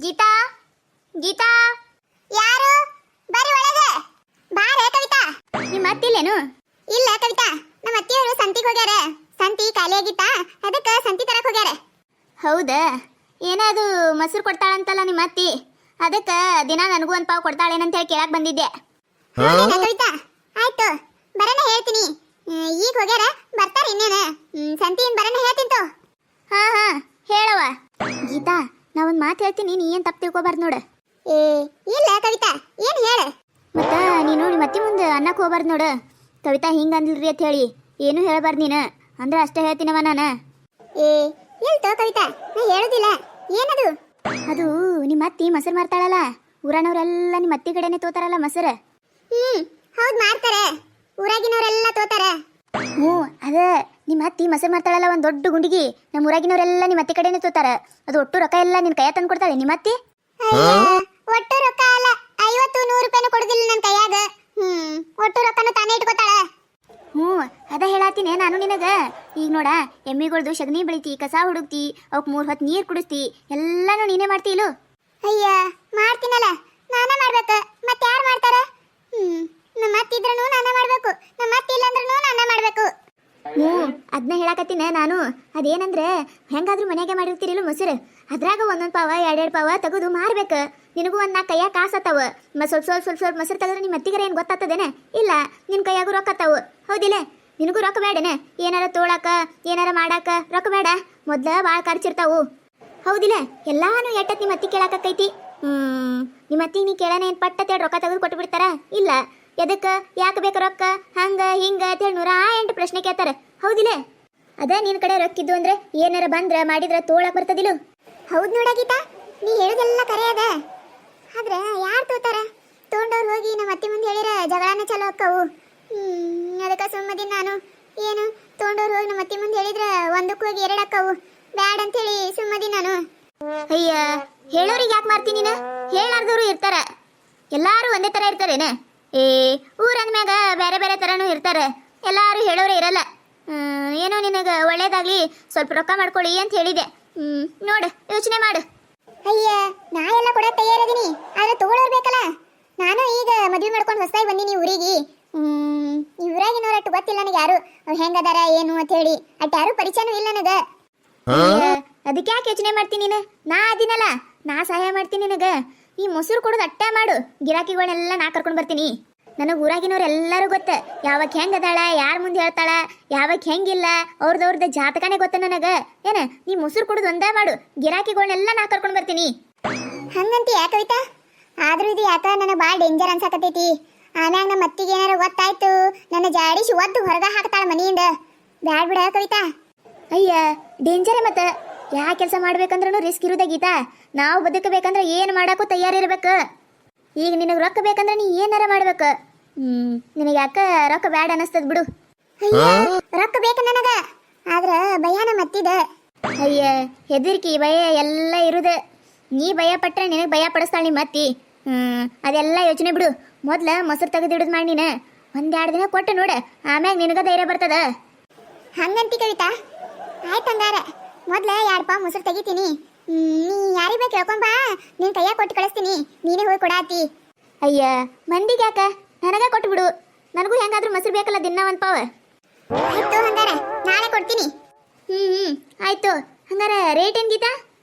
ಗೀತಾ ಗೀತಾ ಯಾರು? ಬರ್ರಿ ಒಳಗೆ. ಬಾರೆ ಕವಿತಾ. ನಿಮ್ಮ ಅತ್ತಿಲ್ಲೇನು? ಇಲ್ಲ ಕವಿತಾ, ನಮ್ಮ ಅತ್ತಿಯವರು ಸಂತಿಗೆ ಹೋಗ್ಯಾರ. ಸಂತಿ ಖಾಲಿ ಆಗಿತ್ತಾ, ಅದಕ್ಕೆ ಸಂತಿ ತರಕ್ ಹೋಗ್ಯಾರ. ಹೌದಾ? ಏನದು ಮೊಸರು ಕೊಡ್ತಾಳಂತಲ್ಲ ನಿಮ್ಮ ಅತ್ತಿ, ಅದಕ್ಕೆ ದಿನ ನನಗೂ ಒಂದು ಪಾವು ಕೊಡ್ತಾಳೇನಂತ ಹೇಳಿ ಕೇಳಕ್ ಬಂದಿದ್ದೆ. ಹೌದೇನಾ ಕವಿತಾ? ಆಯ್ತು, ಬರನ ಹೇಳ್ತೀನಿ. ಈಗ ಹೋಗ್ಯಾರ, ಬರ್ತಾರ ಇನ್ನೇನ. ಸಂತಿಯಿಂದ ಬರನ ಹೇಳ್ತೀನಿ. ಹಾ ಹಾ ಹೇಳವ. ಗೀತಾ, ನಾ ಒಂದು ಮಾತು ಹೇಳ್ತೀನಿ, ನೀ ಏನು ತಪ್ಪು ತಿಳ್ಕೊಬಾರ್ದು ನೋಡು. ಏ ಇಲ್ಲ ಕವಿತಾ, ಏನು ಹೇಳ. ಮತ್ತ ನೀನು ನಿಮ್ಮ ಅತ್ತಿ ಮುಂದೆ ಅನ್ನಕ್ಕೆ ಹೋಗ್ಬಾರ್ದು ನೋಡು. ಕವಿತಾ ಹಿಂಗೆ ಅಂದ್ಲ್ರಿ ಅಂತ ಹೇಳಿ ಏನು ಹೇಳಬಾರ್ದು ನೀನು, ಅಂದ್ರೆ ಅಷ್ಟೇ ಹೇಳ್ತೀನವ ನಾನು. ಏ ಇಲ್ತೋ ಕವಿತಾ, ನಾ ಹೇಳುದಿಲ್ಲ. ಏನದು? ಅದು ನಿಮ್ಮ ಅತ್ತಿ ಮೊಸರು ಮಾರ್ತಾಳಲ್ಲ, ಊರನವರೆಲ್ಲ ನಿಮ್ಮ ಅತ್ತಿ ಕಡೆನೆ ತೋತಾರಲ್ಲ ಮೊಸರು. ಹೌದು, ಮಾಡ್ತಾರೆ. ಊರಾಗಿನವರೆಲ್ಲ ತೋತಾರ. ಹ್ಞೂ ಅದ ನಿಮ್ಮ ಅತ್ತಿ ಮೊಸರು ಮಾರ್ತಾಳಲ್ಲ, ಒಂದು ದೊಡ್ಡ ಗುಂಡಿಗೆ. ನಮ್ಮ ಊರಾಗಿನವರೆಲ್ಲ ನಿಮ್ಮ ಅತ್ತಿ ಕಡೆನೆ ತೋತಾರ. ಅದು ಒಟ್ಟು ರೊಕ್ಕ ಎಲ್ಲ ನಿನ್ನ ಕೈಯ ತಂದು ಕೊಡ್ತಾಳೆ ನಿಮ್ಮ ಅತ್ತಿ. ಒಟ್ಟು ರೊಕ್ಕ ಅಲ್ಲ, 50-100 ರೂಪಾಯಿನೂ ಕೊಡುದಿಲ್ಲ ನನ್ನ ಕೈಯಾಗ. ಒಟ್ಟು ರೊಕ್ಕನ ತಾನೇ ಇಟ್ಕೋತಾಳ. ಹ್ಞೂ ಅದ ಹೇಳತ್ತೀನಿ ನಾನು ನಿನಗ. ಈಗ ನೋಡ, ಎಮ್ಮಿಗಳ್ದು ಸಗಣಿ ಬೆಳಿತಿ, ಕಸ ಹುಡುಕ್ತಿ, ಅವಕ್ಕೆ 3 ಹೊತ್ತು ನೀರು ಕುಡಿಸ್ತಿ, ಎಲ್ಲಾನು ನೀನೇ ಮಾಡ್ತಿ ಇಲ್ಲು. ಅಯ್ಯ, ಮಾಡ್ತೀನಲ್ಲ, ನಾನೇ ಮಾಡ್ಬೇಕು, ಮತ್ತೆ ಯಾರು ಮಾಡ್ತಾರ? ನಮ್ಮ ಅತ್ತಿದ್ರೂ ನಾನೇ ಮಾಡ್ಬೇಕು, ನಮ್ಮ ಅತ್ತಿ ಇಲ್ಲಂದ್ರೂ ನಾನೇ ಮಾಡ್ಬೇಕು. ಹ್ಞೂ ಅದನ್ನ ಹೇಳಕತ್ತೀನಿ ನಾನು. ಅದೇನಂದ್ರೆ ಹೆಂಗಾದ್ರೂ ಮನೆಯಾಗೆ ಮಾಡಿರ್ತೀರಿಲ್ಲ ಮೊಸರು, ಅದ್ರಾಗ ಒಂದೊಂದು ಪಾವ 2-2 ಪಾವ ತೆಗೆದು ಮಾರ್ಬೇಕು. ನಿನಗೂ ಒಂದು 4 ಕೈಯಾಗ ಕಾಸತ್ತಾವ. ಸ್ವಲ್ಪ ಮೊಸರು ತೆಗೆದ್ರೆ ನಿಮ್ಮ ಅತ್ತಿಗರ ಏನು ಗೊತ್ತಾಗ್ತದೇನೆ? ಇಲ್ಲ, ನಿನ್ನ ಕೈಯಾಗೂ ರೊಕ್ಕ ಆತಾವು. ಹೌದಿಲ್ಲ? ನಿನಗೂ ರೊಕ್ಕ ಬೇಡನೆ? ಏನಾರ ತೋಳಾಕ, ಏನಾರ ಮಾಡಾಕ ರೊಕ್ಕ ಬೇಡ? ಮೊದ್ಲ ಭಾಳ ಖರ್ಚಿರ್ತಾವು. ಹೌದಿಲ್ಲ? ಎಲ್ಲಾನು ಎಟ್ಟತ್ ನಿಮ್ಮ ಅತ್ತಿ ಕೇಳಾಕೈತಿ. ನಿಮ್ಮ ಅತ್ತಿಗೆ ನೀ ಕೇಳೋಣ ಏನು ಪಟ್ಟತ್ತೇಳಿ ರೊಕ್ಕ ತೆಗೆದು ಕೊಟ್ಟು ಬಿಡ್ತಾರ? ಇಲ್ಲ, ಎದಕ್ಕೆ, ಯಾಕೆ ಬೇಕು ರೊಕ್ಕ, ಹಂಗ ಹಿಂಗ ಅಂತೇಳಿ 108 ಪ್ರಶ್ನೆ ಕೇಳ್ತಾರೆ. ಹೌದಿಲ್ಲ? ಅದ ನಿನ್ನ ಕಡೆ ರೊಕ್ಕಿದ್ದು ಅಂದ್ರೆ ಏನಾರ ಬಂದ್ರೆ ಮಾಡಿದ್ರೆ ತೋಳಕ್ ಬರ್ತದಿಲ್ಲ. ಹೌದು ನೋಡ ಗೀತಾ, ನೀ ಹೇಳುದೆಲ್ಲ ಕರೆ ಅದ. ಆದ್ರೆ ಯಾರು ತೋತಾರ? ತೊಗೊಂಡವ್ರು ಹೋಗಿ ನಮ್ಮ ಅತ್ತಿ ಮುಂದೆ ಹೇಳಿರ ಜಗಳನ ಚಲೋ ಅಕ್ಕವು. ಅದಕ್ಕೆ ಸುಮ್ಮದಿನ ನಾನು. ಏನು ತೊಗೊಂಡವ್ರು ಹೋಗಿ ನಮ್ಮ ಅತ್ತಿ ಮುಂದೆ ಹೇಳಿದ್ರ 1ಕ್ಕೆ ಹೋಗಿ 2 ಅಕ್ಕವು. ಬ್ಯಾಡ ಅಂತೇಳಿ ಸುಮ್ಮದಿ ನಾನು. ಅಯ್ಯ, ಹೇಳೋರಿಗೆ ಯಾಕೆ ಮಾಡ್ತೀನಿ ನೀನು? ಹೇಳಾರ್ದವ್ರು ಇರ್ತಾರ, ಎಲ್ಲಾರು ಒಂದೇ ಥರ ಇರ್ತಾರೇನ? ಊರಂದ್ಮ್ಯಾಗ ಬೇರೆ ಬೇರೆ ಥರನೂ ಇರ್ತಾರೆ, ಎಲ್ಲಾರು ಹೇಳೋರೇ ಇರಲ್ಲ. ಏನೋ ನಿನಗೆ ಒಳ್ಳೇದಾಗ್ಲಿ, ಸ್ವಲ್ಪ ರೊಕ್ಕ ಮಾಡ್ಕೊಳ್ಳಿ ಅಂತ ಹೇಳಿದೆ. ನೋಡು, ಯೋಚನೆ ಮಾಡು. ಅಯ್ಯ, ನಾ ಎಲ್ಲ ಕೊಡಕ್ಕೆ ತಯಾರದೀನಿ, ಆದ್ರೆ ತಗೊಳ್ಳೋರು ಬೇಕಲ್ಲ. ನಾನು ಈಗ ಮದುವೆ ಮಾಡ್ಕೊಂಡು ಹೊಸದಾಗಿ ಬಂದೀನಿ ಊರಿಗೆ. ಊರಾಗಿನವ್ರು ಅಟ್ಟು ಗೊತ್ತಿಲ್ಲ ನನಗೆ ಯಾರು, ಅವ್ರು ಹೆಂಗದಾರ ಏನು ಅಂತ ಹೇಳಿ. ಅಟ್ಟು ಯಾರು ಪರಿಚಯನೂ ಇಲ್ಲ ನನಗೆ. ಅದಕ್ಕೆ ಯಾಕೆ ಯೋಚನೆ ಮಾಡ್ತೀನಿ ನೀನು? ನಾ ಅದಿನಲ್ಲ, ನಾ ಸಹಾಯ ಮಾಡ್ತೀನಿ ನಿನಗೆ. ಈ ಮೊಸರು ಕೊಡೋದು ಅಟ್ಟ ಮಾಡು, ಗಿರಾಕಿಗಳನ್ನೆಲ್ಲ ನಾ ಕರ್ಕೊಂಡು ಬರ್ತೀನಿ. ನನಗೆ ಊರಾಗಿನವ್ರು ಎಲ್ಲರೂ ಗೊತ್ತ, ಯಾವಾಗ ಹೆಂಗದಾಳ, ಯಾರ ಮುಂದೆ ಹೇಳ್ತಾಳ, ಯಾವಾಗ ಹೆಂಗಿಲ್ಲ, ಅವ್ರದವ್ರದ ಜಾತಕನೇ ಗೊತ್ತ ನನಗೆ. ಏನ ನೀ ಮೊಸರು ಕೊಡೋದು ಒಂದೇ ಮಾಡು, ಗಿರಾಕಿಗಳನ್ನೆಲ್ಲ ನಾ ಕರ್ಕೊಂಡು ಬರ್ತೀನಿ. ಹಂಗಂತ ಯಾಕೆ ಕವಿತಾ? ಆದ್ರೂ ಇದು ಯಾಕ ನನಗೆ ಭಾಳ ಡೇಂಜರ್ ಅನ್ಸಕತೈತಿ. ಆಮ್ಯಾಗ ನಮ್ಮ ಅತ್ತಿಗೆ ಏನಾರು ಗೊತ್ತಾಯ್ತು, ನನ್ನ ಜಾಡಿಸಿ ಒದ್ದು ಹೊರಗೆ ಹಾಕ್ತಾಳ ಮನೆಯಿಂದ. ಬ್ಯಾಡ್ ಬಿಡ ಕವಿತಾ. ಅಯ್ಯ, ಡೇಂಜರೇ ಮತ್ತೆ. ಯಾ ಕೆಲಸ ಮಾಡ್ಬೇಕಂದ್ರೂ ರಿಸ್ಕ್ ಇರುದ ಗೀತಾ. ನಾವು ಬದುಕಬೇಕಂದ್ರೆ ಏನು ಮಾಡಕ್ಕೂ ತಯಾರಿರ್ಬೇಕು. ಈಗ ನಿನಗೆ ರೊಕ್ಕ ಬೇಕಂದ್ರೆ ನೀ ಏನಾರ ಮಾಡ್ಬೇಕು. ನಿನಗೆ ಯಾಕ ರೊಕ್ಕ ಬ್ಯಾಡ ಅನಿಸ್ತದ ಬಿಡು. ಅಯ್ಯ, ರೊಕ್ಕ ಬೇಕು ನನಗ, ಆದ್ರ ಭಯನ ಮತ್ತಿದ. ಅಯ್ಯ, ಹೆದರಿಕಿ ಭಯ ಎಲ್ಲ ಇರುದ. ನೀ ಭಯ ಪಟ್ರೆ ನಿನಗೆ ಭಯ ಪಡಿಸ್ತಾಳ ನಿಮ್ಮ ಅತ್ತಿ. ಅದೆಲ್ಲ ಯೋಚನೆ ಬಿಡು. ಮೊದ್ಲ ಮೊಸರು ತೆಗೆದಿಡುದು ಮಾಡಿ ನೀನು 1-2 ದಿನ ಕೊಟ್ಟು ನೋಡ, ಆಮ್ಯಾಗ ನಿನಗ ಧೈರ್ಯ ಬರ್ತದ. ಹಂಗಂತಿ ಕವಿತಾ? ಆಯ್ತು ಹಂಗಾರ, ಮೊದ್ಲ 2 ಪಾವ್ ಮೊಸರು ತೆಗಿತೀನಿ. ನೀ ಯಾರಿಗೆ ಬೇಕು ಹೇಳ್ಕೊಂಬಾ, ನಿನ್ ಕೈಯಾಗ ಕೊಟ್ಟು ಕಳಿಸ್ತೀನಿ, ನೀನೇ ಹೋಗಿ ಕೊಡಾತಿ. ಅಯ್ಯ, ಮಂದಿಗೆ ಯಾಕ, ನನಗ ಕೊಟ್ಟು ಬಿಡು. ನನಗೂ ಹೆಂಗಾದ್ರೂ ಮೊಸರು ಬೇಕಲ್ಲ, ದಿನ 1 ಪಾವ್. ಆಯ್ತು ಹಂಗಾರ, ನಾಳೆ ಕೊಡ್ತೀನಿ. ಆಯ್ತು. ಹಂಗಾರ ರೇಟ್ ಏನ್ ಗೀತಾ?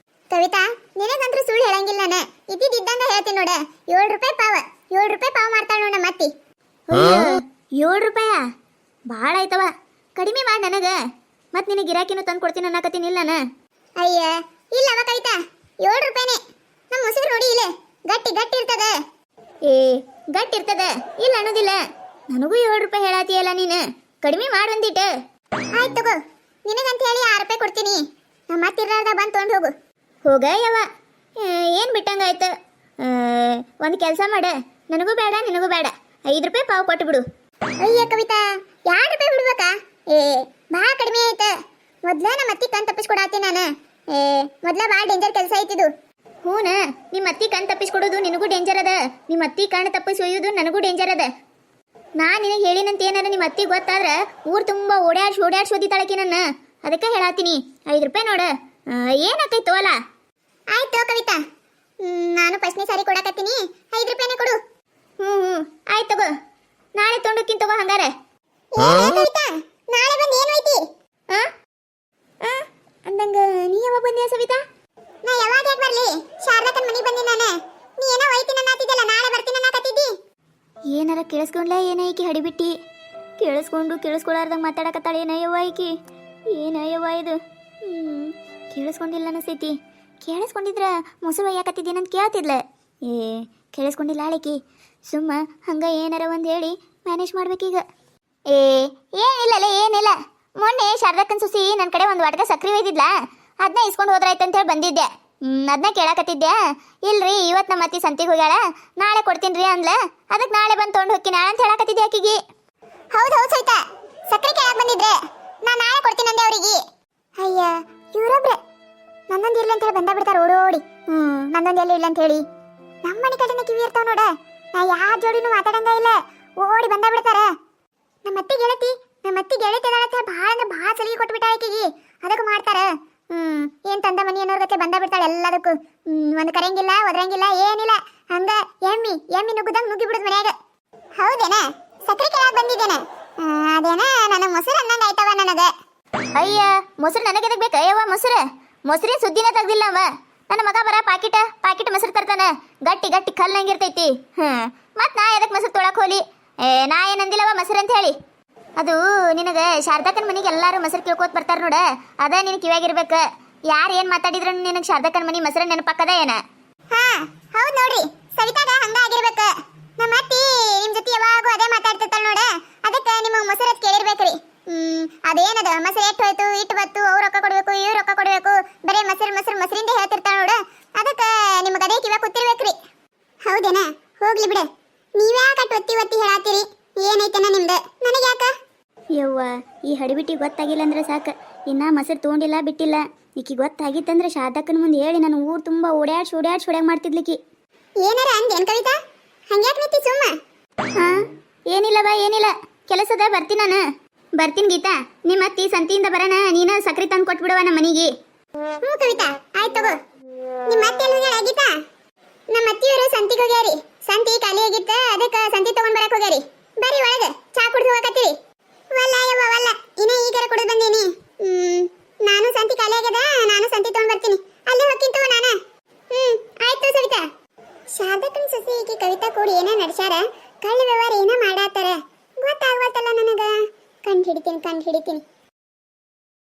ಕವಿತಾ, ನಿನಗಂತೂ ಸುಳ್ಳು ಹೇಳಂಗಿಲ್ಲ ನಾನು. ಇದ್ದಿದ್ದಂಗ ಹೇಳ್ತೀನಿ ನೋಡ. 7 ರೂಪಾಯಿ ಪಾವ್, 7 ರೂಪಾಯಿ ಪಾವ್ ಮಾಡ್ತಾಳ ನೋಡ ಮತ್ತಿ. 7 ರೂಪಾಯ? ಭಾಳ ಆಯ್ತವ, ಕಡಿಮೆ ಮಾಡಿ ನನಗ. ಮತ್ತೆ ನಿನಗೆ ಗಿರಾಕಿನೂ ತಂದು ಕೊಡ್ತೀನಿ ಅನ್ನಕತ್ತೀನಿ ಇಲ್ಲ ನಾನು. ಅಯ್ಯ ಇಲ್ಲವ ಕವಿತಾ, 7 ರೂಪಾಯಿನೇ. ನಮ್ಮ ಮೊಸರು ನೋಡಿ ಇಲ್ಲ, ಗಟ್ಟಿ ಗಟ್ಟಿ ಇರ್ತದ. ಗಟ್ಟಿ ಇರ್ತದ, ಇಲ್ಲ ಅನ್ನೋದಿಲ್ಲ. ನನಗೂ 7 ರೂಪಾಯಿ ಹೇಳಾತಿಯಲ್ಲ ನೀನು, ಕಡಿಮೆ ಮಾಡೊಂದಿಟ್ಟು. ಆಯ್ತು ತಗೋ, ನಿನಗಂತ ಹೇಳಿ 6 ರೂಪಾಯಿ ಕೊಡ್ತೀನಿ. ನಮ್ಮ ಮತ್ತಿರ್ಲಾರ್ದ ಬಂದು ತೊಗೊಂಡು ಹೋಗು. ಹೋಗ ಯವ, ಏನು ಬಿಟ್ಟಂಗಾಯ್ತು. ಒಂದು ಕೆಲಸ ಮಾಡ, ನನಗೂ ಬೇಡ ನಿನಗೂ ಬೇಡ, 5 ರೂಪಾಯಿ ಪಾವು ಕೊಟ್ಟು ಬಿಡು. ಅಯ್ಯ ಕವಿತಾ, 2 ರೂಪಾಯಿ ಬಿಡ್ಬೇಕಾ? ಭಾಳ ಕಡಿಮೆ ಆಯ್ತು. ಮೊದ್ಲ ನಮ್ಮ ಅತ್ತಿ ಕಣ್ ತಪ್ಪಿಸ್ಕೊಡಾತಿ ನಾನು. ಮೊದ್ಲ ಭಾಳ ಡೇಂಜರ್ ಕೆಲಸ ಐತಿದು. ಹೂನ, ನಿಮ್ಮ ಅತ್ತಿ ಕಣ್ ತಪ್ಪಿಸ್ಕೊಡೋದು ನಿನಗೂ ಡೇಂಜರ್ ಅದ, ನಿಮ್ಮ ಅತ್ತಿ ಕಣ್ ತಪ್ಪಿಸಿ ಒಯ್ಯೋದು ನನಗೂ ಡೇಂಜರ್ ಅದ. ನಾ ನಿನಗೆ ಹೇಳಿನಂತ ಏನಾರ ನಿಮ್ಮ ಅತ್ತಿ ಗೊತ್ತಾದ್ರೆ ಊರು ತುಂಬ ಓಡಾಡ್ಸಿ ಓದಿತಾಳಕಿ ನನ್ನ. ಅದಕ್ಕೆ ಹೇಳಾತೀನಿ, 5 ರೂಪಾಯಿ ನೋಡ, ಏನಾಕೈತು ಅಲ್ಲ. ಆಯ್ತು ಕವಿತಾ, ಮನೆಗೆ ಬಂದಿ ನಾನು. ನೀ ಏನೋ ಒಯ್ತೀನಿ ಅನ್ನತ್ತಿದ್ದಲ್ಲ, ನಾಳೆ ಬರ್ತೀನಿ ಅನ್ನಕತ್ತಿದ್ದಿ. ಏನಾರ ಕೇಳಿಸ್ಕೊಂಡ್ಲ ಏನ ಈಕಿ ಹಡಿಬಿಟ್ಟಿ? ಕೇಳಿಸ್ಕೊಳಾರ್ದಂಗೆ ಮಾತಾಡಕತ್ತಾಳೆ ಏನಯ್ಯವ್ವ ಈಕಿ? ಏನಯ್ಯವ್ವ ಇದು? ಕೇಳಿಸ್ಕೊಂಡಿಲ್ಲ ಅನಿಸ್ತೈತಿ. ಕೇಳಿಸ್ಕೊಂಡಿದ್ರ ಮೊಸರು ಒಯ್ಯಾಕತ್ತಿದ್ದೀನಂತ ಕೇಳ್ತಿದ್ಲ. ಕೇಳಿಸ್ಕೊಂಡಿಲ್ಲ ಆಳಿಕಿ. ಸುಮ್ಮ ಹಂಗೆ ಏನಾರ ಒಂದು ಹೇಳಿ ಮ್ಯಾನೇಜ್ ಮಾಡ್ಬೇಕೀಗ. ಏನಿಲ್ಲಲೇ, ಏನಿಲ್ಲ. ಮೊನ್ನೆ ಶಾರದಕ್ಕನ್ ಸುಸಿ ನನ್ನ ಕಡೆ ಒಂದು ವಾಟಕ ಸಕ್ರಿ ಒಯ್ದಿದ್ಲ, ಅದನ್ನ ಇಸ್ಕೊಂಡು ಹೋದ್ರಾಯ್ತು ಅಂತೇಳಿ ಬಂದಿದ್ದೆ. ಅದನ್ನ ಕೇಳಕತ್ತಿದ್ದೆ. ಇಲ್ರಿ, ಇವತ್ತು ನಮ್ಮ ಅತ್ತಿ ಸಂತಿಗೆ ಹೋಗ್ಯಾಳ, ನಾಳೆ ಕೊಡ್ತೀನಿ ರೀ ಅಂದ್ಲ. ಅದಕ್ಕೆ ನಾಳೆ ಬಂದು ತೊಗೊಂಡು ಹೋಗ್ತೀನಿ ಅಂತ ಹೇಳಕತ್ತಿದ್ದೆ ಆಕಿಗೆ. ಹೌದು ಸವಿತಾ, ಸಕ್ರೆ ಕೇಳಕ್ ಬಂದಿದ್ರೆ ನಾನು ನಾಳೆ ಕೊಡ್ತೀನಿ ಅಂದೆ ಅವ್ರಿಗೆ. ಅಯ್ಯ, ಇವರೊಬ್ರೆ ನನ್ನೊಂದು ಇಲ್ಲ ಅಂತ ಹೇಳಿ ಬಂದ ಬಿಡ್ತಾರ ಓಡೋಡಿ. ನನ್ನೊಂದು ಎಲ್ಲ ಇಲ್ಲ ಅಂತ ಹೇಳಿ ನಮ್ಮ ಮನೆ ಕಡೆನೇ ಕಿವಿ ಇರ್ತಾವ ನೋಡ. ನಾ ಯಾರ ಜೋಡಿನೂ ಮಾತಾಡಂಗ ಇಲ್ಲ, ಓಡಿ ಬಂದ ಬಿಡ್ತಾರ. ನಮ್ಮ ಅತ್ತಿ ಗೆಳತಿ ಅದಾಳತ್ತ ಭಾಳ ಅಂದ್ರೆ ಭಾಳ ಸಲಿಗೆ ಕೊಟ್ಬಿಟ್ಟ ಆಕಿಗೆ. ಅದಕ್ಕೆ ಮಾಡ್ತಾರ. ಏನ್ ತಂದ ಮನಿ ಅನ್ನೋರ್ ಗತೆ ಬಂದ ಬಿಡ್ತಾಳೆ ಎಲ್ಲದಕ್ಕೂ. ಒಂದು ಕರೆಯಂಗಿಲ್ಲ, ಒದ್ರಂಗಿಲ್ಲ, ಏನಿಲ್ಲ. ಹಂಗ ಎಮ್ಮಿ ನುಗ್ಗುದಂಗ ನುಗ್ಗಿ ಬಿಡುದು ಮನ್ಯಾಗ. ಹೌದೇನ? ಸಕ್ರೆ ಕೇಳಕ್ ಬಂದಿದ್ದೇನೆ. ಅದೇನ ನನ್ನ ಮೊಸರು ಅನ್ನಂಗ ಆಯ್ತವ ನನಗ. ಅಯ್ಯ, ಮೊಸರು ನನಗೆ ಎದಕ್ ಬೇಕಾ ಯವ್ವ? ಮೊಸರಿನ ಸುದ್ದಿನ ತೆಗ್ದಿಲ್ಲ ಅವ. ನನ್ನ ಮಗ ಬರ ಪಾಕಿಟ್ ಮೊಸರು ತರ್ತಾನ, ಗಟ್ಟಿ ಕಲ್ಲಂಗಿರ್ತೈತಿ. ಮತ್ ನಾ ಎದಕ್ ಮೊಸರು ತೊಳಕ್ ಹೋಲಿ? ನಾ ಏನಂದಿಲ್ಲವ ಮೊಸರು ಅಂತ ಹೇಳಿ. ಅದು ನಿನಗೆ ಶಾರದಕ್ಕನ ಮನೆಗೆ ಎಲ್ಲಾರು ಮೊಸರು ಕೇಳ್ಕೋತ ಬರ್ತಾರ ನೋಡ, ಅದ ನಿನ್ ಕಿವ್ಯಾಗಿರ್ಬೇಕ. ಯಾರು ಏನ್ ಮಾತಾಡಿದ್ರು ನಿನಗೆ ಶಾರದಕ್ಕನ ಮನೆ ಮೊಸರು ನೆನಪಕ್ಕದ ಏನ? ಹೌದ್ ನೋಡ್ರಿ, ಸವಿತಾಗ ಹಂಗ ಆಗಿರ್ಬೇಕ. ನಮ್ಮ ಅತ್ತಿ ನಿಮ್ ಜೊತೆ ಯಾವಾಗೂ ಅದೇ ಮಾತಾಡ್ತಿರ್ತಾಳ ನೋಡ, ಅದಕ್ಕೆ ನಿಮಗ್ ಮೊಸರು ಕೇಳಿರ್ಬೇಕ್ರಿ. ಅದೇನದ ಮೊಸರು ಎಟ್ಟು ಹೋಯ್ತು, ಇಟ್ಟು ಬತ್ತು, ಅವ್ರು ರೊಕ್ಕ ಕೊಡ್ಬೇಕು, ಇವ್ರು ರೊಕ್ಕ ಕೊಡ್ಬೇಕು, ಬರೇ ಮೊಸರಿಂದ ಹೇಳ್ತಿರ್ತಾಳ ನೋಡ. ಅದಕ್ಕೆ ನಿಮಗ ಅದೇ ಕಿವ್ಯಾಗ ಕೂತಿರ್ಬೇಕ್ರಿ. ಹೌದೇನ? ಹೋಗ್ಲಿ ಬಿಡ. ನೀವ್ಯಾಕ ಒತ್ತಿ ಹೇಳಾತೀರಿ? ಏನೈತನ ನಿಮ್ದು? ನನಗೆ ಯಾಕ? ಯವ್ವ, ಈ ಹಡಿಬಿಟ್ಟಿ ಗೊತ್ತಾಗಿಲ್ಲ ಅಂದ್ರೆ ಸಾಕು. ಇನ್ನ ಮೊಸರು ತೊಗೊಂಡಿಲ್ಲ ಬಿಟ್ಟಿಲ್ಲ. ಈಕಿ ಗೊತ್ತಾಗಿತ್ತಂದ್ರೆ ಶಾರದಕ್ಕನ ಮುಂದೆ ಹೇಳಿ ನಾನು ಊರು ತುಂಬ ಓಡ್ಯಾಡ್ಸ್ ಮಾಡ್ತಿದ್ಲಿಕ್ಕಿ. ಏನಾರ ಅಂದೇನ್ ಕವಿತಾ? ಹಂಗ್ಯಾಕ್ ನಿಂತಿ ಸುಮ್ಮ? ಏನಿಲ್ಲವಾ, ಏನಿಲ್ಲ. ಕೆಲಸದ ಬರ್ತೀನಿ ಗೀತಾ. ನಿಮ್ಮ ಅತ್ತಿ ಸಂತಿಯಿಂದ ಬರೋಣ, ನೀನ ಸಕ್ರೆ ತಂದು ಕೊಟ್ಬಿಡುವ ನಮ್ಮ ಮನೆಗೆ. ಕವಿತಾ, ಆಯ್ತು ತಗೋ. ನಿಮ್ಮ ಅತ್ತಿ ಎಲ್ಲಿ ಹೋಗ್ಯಾಳ ಗೀತಾ? ನಮ್ಮ ಅತ್ತಿಯವರು ಸಂತಿಗೆ ಹೋಗ್ಯಾರಿ. ಸಂತಿ ಖಾಲಿ ಆಗಿತ್ತ, ಅದಕ್ಕೆ ಸಂತಿ ತಗೊಂಡ್ ಬರಕ್ ಹೋಗ್ಯಾರಿ. ಬರ್ರಿ ಒಳಗೆ, ಚಾ ಕುಡ್ದು ಹೋಗಕತ್ತೀರಿ. ವಲ್ಲ ಯವ್ವ ವಲ್ಲ, ಇನ್ನ ಈಗಾರ ಕುಡಿದು ಬಂದೀನಿ. ನಾನು ಸಂತಿ ಖಾಲಿ ಆಗ್ಯದ, ನಾನು ಸಂತಿ ತಗೊಂಡ್ ಬರ್ತೀನಿ. ಅಲ್ಲೇ ಹೋಗ್ತಿಂತು ನಾನು. ಆಯ್ತು ಸವಿತಾ. ಶಾರದಕ್ಕನ ಸಸಿ ಈಕಿ ಕವಿತಾ ಕೂಡಿ ಏನ ನಡ್ಸ್ಯಾರ, ಕಳ್ಳ ವ್ಯವಹಾರ ಏನ ಮಾಡಾತಾರ. ಗೊತ್ತಾಗ್ವತ್ತಲ್ಲ ನನಗ. ಕಂಡು ಹಿಡಿತೀನಿ